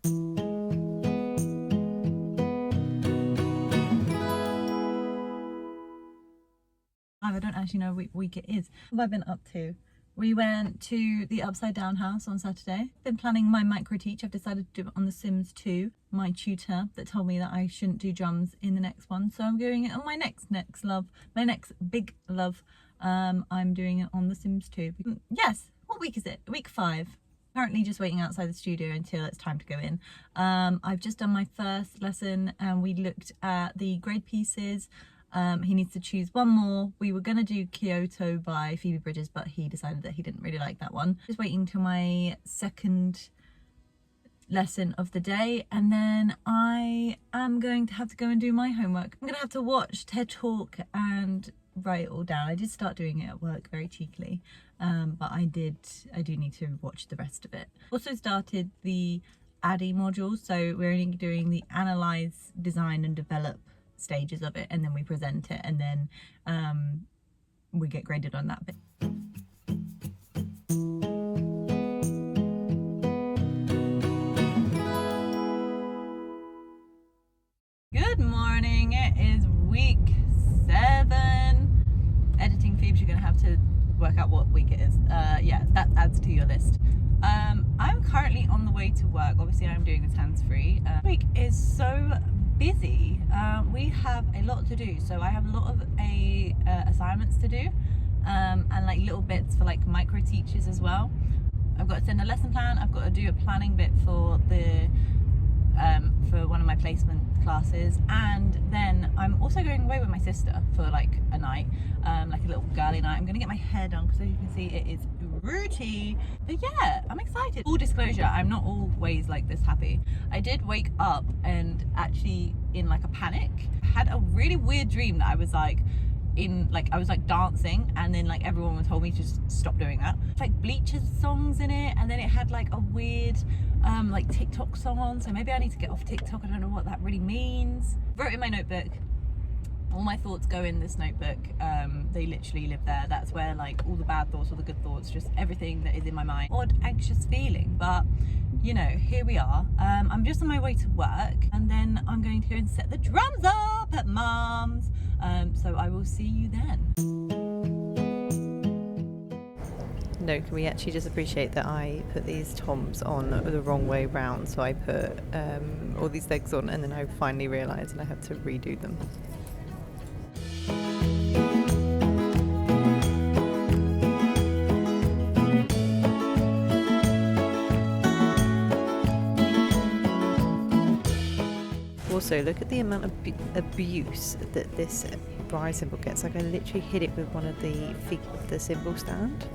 I don't actually know what week it is. What have I been up to? We went to the Upside Down house on Saturday. Been planning my micro teach. I've decided to do it on The Sims 2. My tutor that told me that I shouldn't do drums in the next one, so I'm doing it on my next love, my next big love. I'm doing it on The Sims 2. Yes, what week is it? Week 5. Currently just waiting outside the studio until it's time to go in. I've just done my first lesson and we looked at the grade pieces. He needs to choose one more. We were gonna do Kyoto by Phoebe Bridgers, but he decided that he didn't really like that one. Just waiting till my second lesson of the day, and then I am going to have to go and do my homework. I'm gonna have to watch TED Talk and write it all down. I did start doing it at work very cheekily, but I do need to watch the rest of it. Also started the ADDIE module, so we're only doing the analyze, design and develop stages of it, and then we present it, and then we get graded on that bit. Good morning, it is week 7. Editing Phoebes, you're gonna have to work out what week it is. Yeah, that adds to your list. I'm currently on the way to work. Obviously I'm doing this hands-free. Week is so busy. We have a lot to do, so I have a lot of assignments to do, and like little bits for like micro teachers as well. I've got to send a lesson plan. I've got to do a planning bit for the for one of my placement classes, and then I'm also going away with my sister for like a night, like a little girly night. I'm gonna get my hair done because as you can see it is rooty, but yeah, I'm excited. Full disclosure, I'm not always like this happy. I did wake up and actually in like a panic had a really weird dream that I was like I was like dancing, and then like everyone told me to just stop doing that. It's like Bleachers songs in it, and then it had like a weird like TikTok song on, so maybe I need to get off TikTok. I don't know what that really means. Wrote in my notebook. All my thoughts go in this notebook. They literally live there. That's where like all the bad thoughts, all the good thoughts, just everything that is in my mind. Odd anxious feeling, but you know, here we are. I'm just on my way to work, and then I'm going to go and set the drums up at Mum's. So I will see you then. No, can we actually just appreciate that I put these toms on the wrong way round? So I put all these legs on, and then I finally realised and I had to redo them. Also, look at the amount of abuse that this bride symbol gets. Like I literally hit it with one of the symbol stand.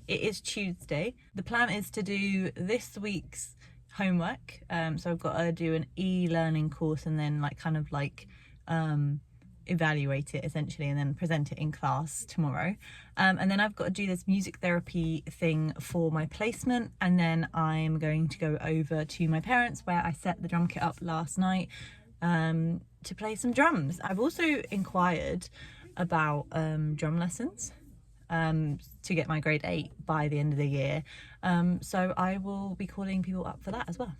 It is Tuesday. The plan is to do this week's homework. So I've got to do an e-learning course, and then like kind of like evaluate it essentially, and then present it in class tomorrow. And then I've got to do this music therapy thing for my placement, and then I'm going to go over to my parents where I set the drum kit up last night to play some drums. I've also inquired about drum lessons to get my grade 8 by the end of the year, so I will be calling people up for that as well.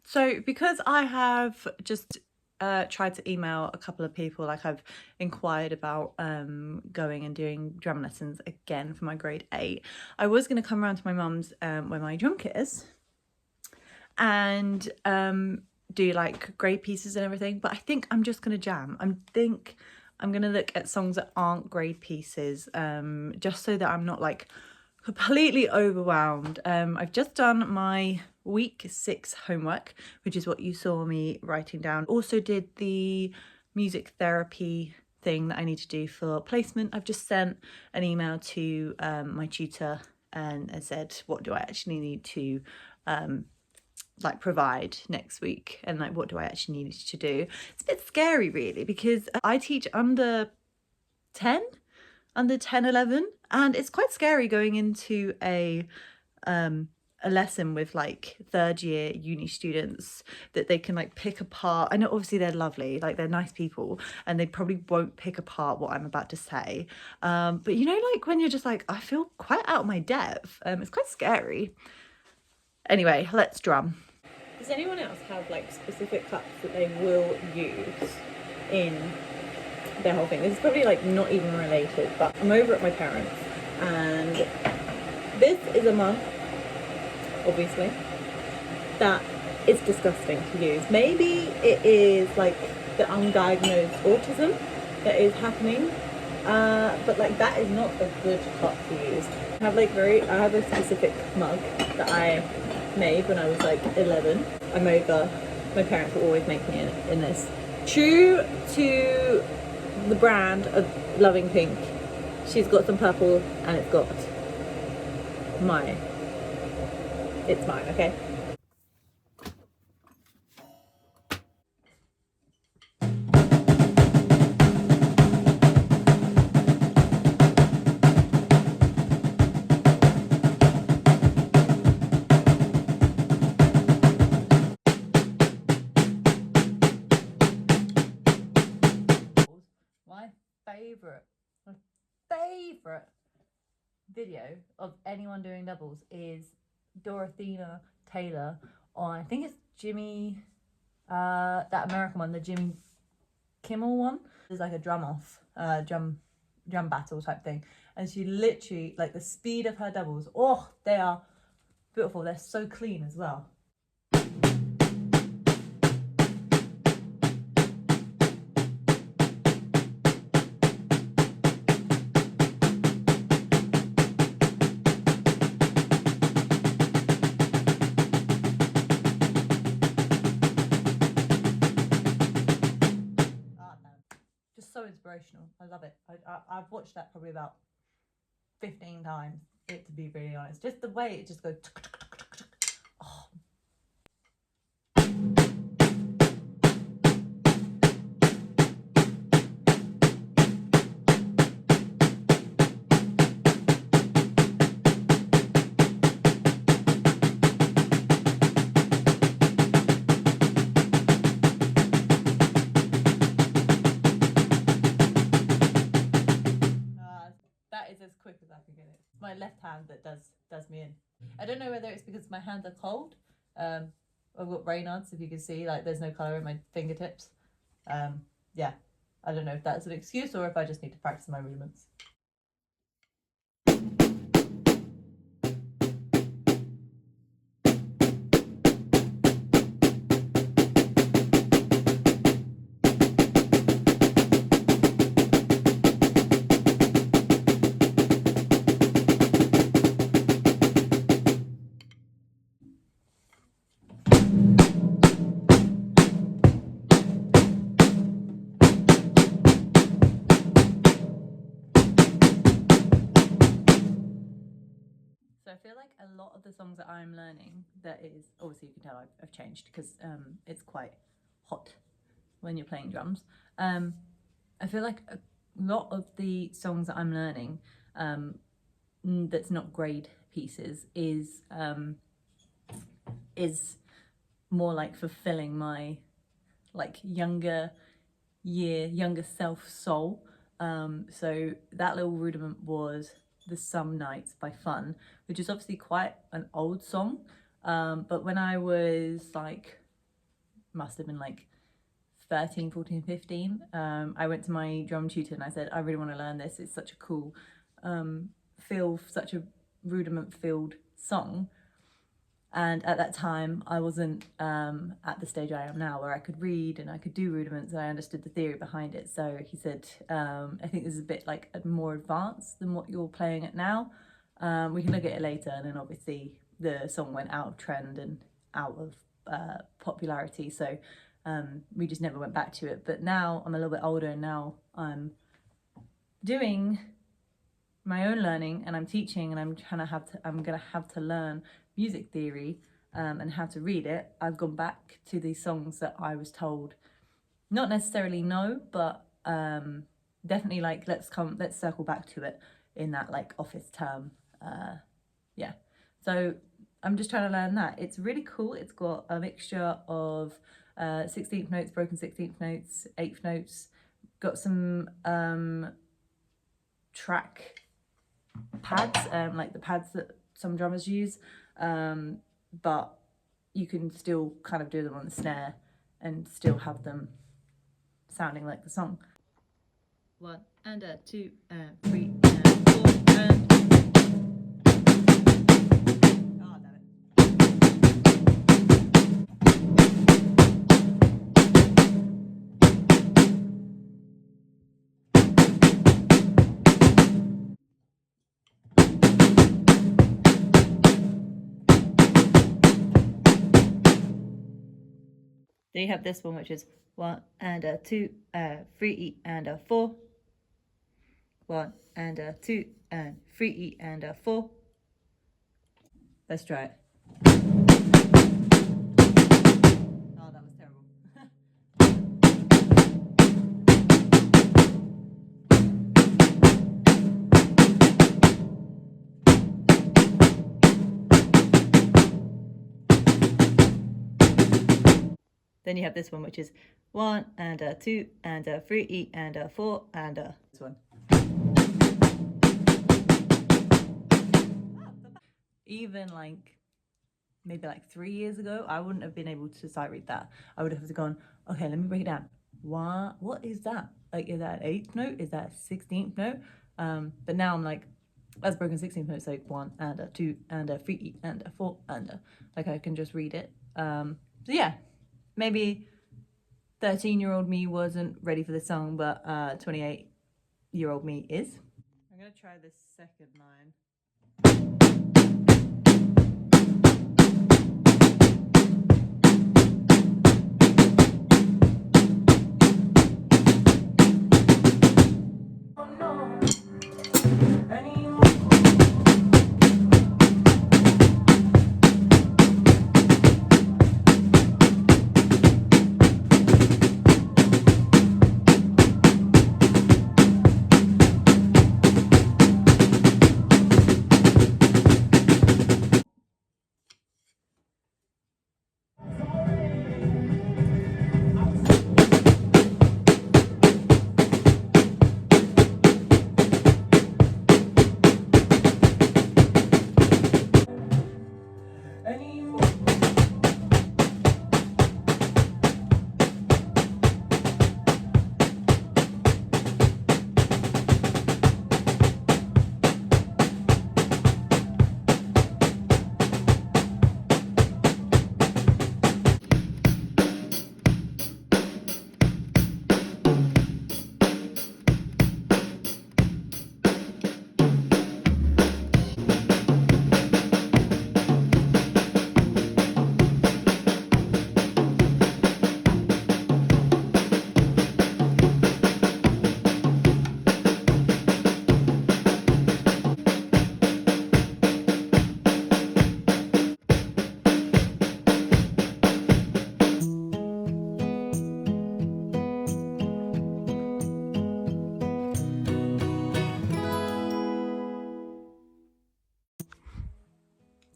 So because I have just tried to email a couple of people, like I've inquired about going and doing drum lessons again for my grade 8. I was going to come around to my mum's where my drum kit is, and do like grade pieces and everything, but I think I'm just going to jam. I think I'm going to look at songs that aren't grade pieces, just so that I'm not like completely overwhelmed. I've just done my week 6 homework, which is what you saw me writing down. Also did the music therapy thing that I need to do for placement. I've just sent an email to my tutor and said, what do I actually need to like provide next week, and like what do I actually need to do. It's a bit scary really, because I teach under 10, 11, and it's quite scary going into a a lesson with like third year uni students that they can like pick apart. I know obviously they're lovely, like they're nice people, and they probably won't pick apart what I'm about to say. But you know, like when you're just like, I feel quite out of my depth. It's quite scary. Anyway, let's drum. Does anyone else have like specific cuts that they will use in their whole thing? This is probably like not even related, but I'm over at my parents and this is a mug, obviously, that is disgusting to use. Maybe it is like the undiagnosed autism that is happening, but like that is not a good cup to use. I have a specific mug that I made when I was like 11. I'm over, my parents were always making it in this. True to the brand of Loving Pink, she's got some purple and it's got mine. It's mine, okay? My favourite video of anyone doing doubles is Dorothea Taylor on, I think it's Jimmy, that American one, the Jimmy Kimmel one. There's like a drum battle type thing, and she literally, like the speed of her doubles, oh, they are beautiful. They're so clean as well. So inspirational. I love it. I've watched that probably about 15 times, to be really honest. Just the way it just goes. Oh. That is as quick as I can get it. It's my left hand that does me in. I don't know whether it's because my hands are cold. I've got Raynaud's, if you can see, like there's no colour in my fingertips. Yeah, I don't know if that's an excuse or if I just need to practice my movements. So I feel like a lot of the songs that I'm learning, that is, obviously you can tell I've changed because it's quite hot when you're playing drums. I feel like a lot of the songs that I'm learning that's not grade pieces is more like fulfilling my like younger self soul. So that little rudiment was The Some Nights by Fun, which is obviously quite an old song, but when I was like, must have been like 13, 14, 15, I went to my drum tutor and I said, I really want to learn this. It's such a cool such a rudiment filled song. And at that time, I wasn't at the stage I am now, where I could read and I could do rudiments and I understood the theory behind it. So he said, I think this is a bit like more advanced than what you're playing it now. We can look at it later. And then obviously the song went out of trend and out of popularity. So we just never went back to it. But now I'm a little bit older and now I'm doing my own learning and I'm teaching and I'm gonna have to learn music theory and how to read it. I've gone back to these songs that I was told, not necessarily no, but definitely like let's circle back to it in that like office term. Yeah, so I'm just trying to learn that. It's really cool. It's got a mixture of 16th notes, broken 16th notes, 8th notes, got some track pads, like the pads that some drummers use, but you can still kind of do them on the snare and still have them sounding like the song. 1 and a 2 and 3 and 4 and... Oh, damn it. Then you have this one, which is 1 and a 2 and 3 and a 4. 1 and a 2 and 3 and a 4. Let's try it. Oh, that was terrible. Then you have this one, which is 1 and a 2 and a 3 and a 4 and a... This one. Even like maybe like 3 years ago, I wouldn't have been able to sight read that. I would have gone, okay, let me break it down. What is that? Like, is that an 8th note? Is that a 16th note? But now I'm like, that's broken 16th notes, like 1 and a 2 and a 3 and a 4 and a... Like, I can just read it. So yeah, maybe 13-year-old me wasn't ready for this song, but 28-year-old me is. I'm gonna try this second line.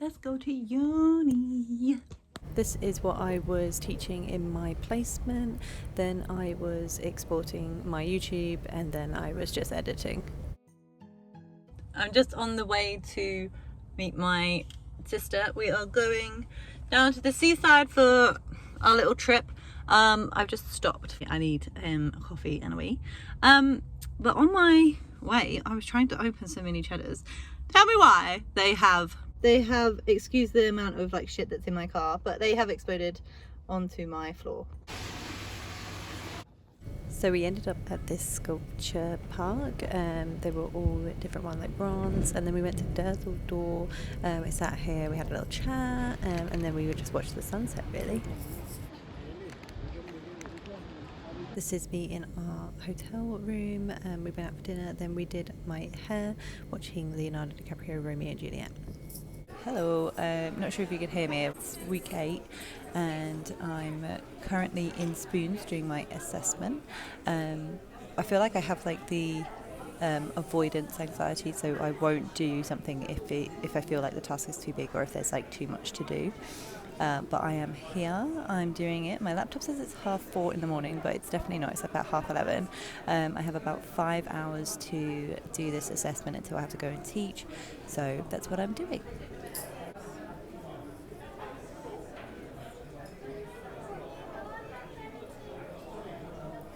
Let's go to uni. This is what I was teaching in my placement, then I was exporting my YouTube, and then I was just editing. I'm just on the way to meet my sister. We are going down to the seaside for our little trip. I've just stopped. I need a coffee and a wee. But on my way, I was trying to open so many cheddars. Tell me why they have, excuse the amount of like shit that's in my car, but they have exploded onto my floor. So we ended up at this sculpture park. They were all different ones, like bronze, and then we went to Düsseldorf. We sat here, we had a little chat, and then we would just watch the sunset, really. This is me in our hotel room. We went out for dinner, then we did my hair, watching Leonardo DiCaprio, Romeo and Juliet. Hello, not sure if you could hear me. It's week 8 and I'm currently in Spoons doing my assessment. I feel like I have like the avoidance anxiety, so I won't do something if I feel like the task is too big or if there's like too much to do. But I am here, I'm doing it. My laptop says it's 4:30 in the morning, but it's definitely not. It's about 11:30. I have about 5 hours to do this assessment until I have to go and teach. So that's what I'm doing.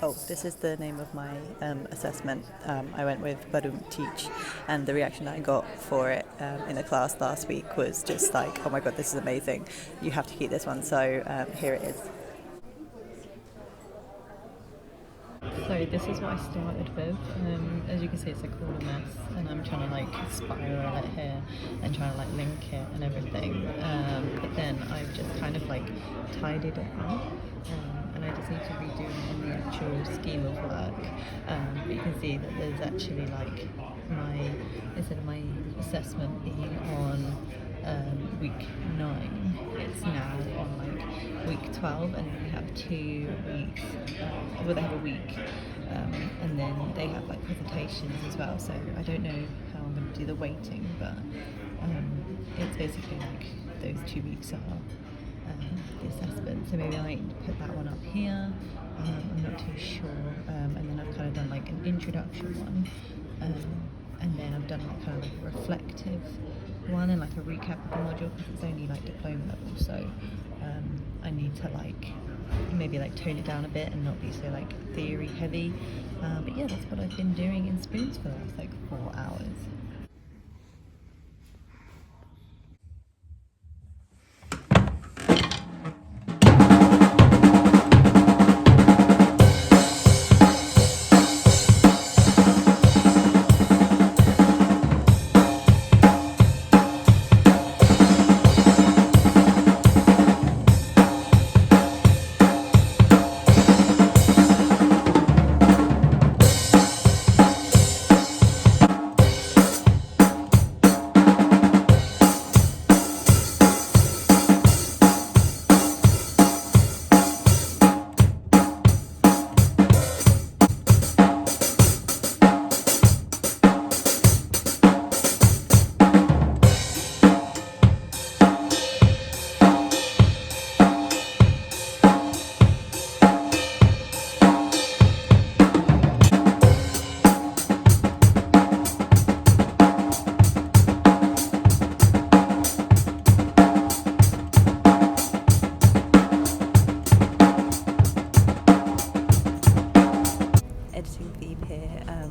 Oh, this is the name of my assessment. I went with Badum Teach, and the reaction I got for it in a class last week was just like, oh my god, this is amazing. You have to keep this one. So here it is. So this is what I started with. As you can see, it's like all a mess, and I'm trying to like spiral it here and trying to like link it and everything. But then I've just kind of like tidied it up. And I just need to redo it on the actual scheme of work. But you can see that there's actually like instead of my assessment being on week 9, it's now on like week 12, and then we have 2 weeks, well, they have a week, and then they have like presentations as well. So I don't know how I'm going to do the weighting, but it's basically like those 2 weeks are the assessment. So maybe I might put that one up here. I'm not too sure. And then I've kind of done like an introduction one, and then I've done like kind of like a reflective one and like a recap of the module, because it's only like diploma level. So I need to like maybe like tone it down a bit and not be so like theory heavy. But yeah, that's what I've been doing in Spoons for the last like 4 hours.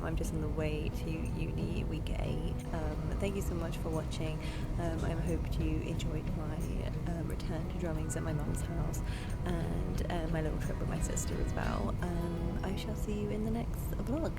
I'm just on the way to uni week 8. Thank you so much for watching. I hope you enjoyed my return to drummings at my mum's house and my little trip with my sister as well. I shall see you in the next vlog.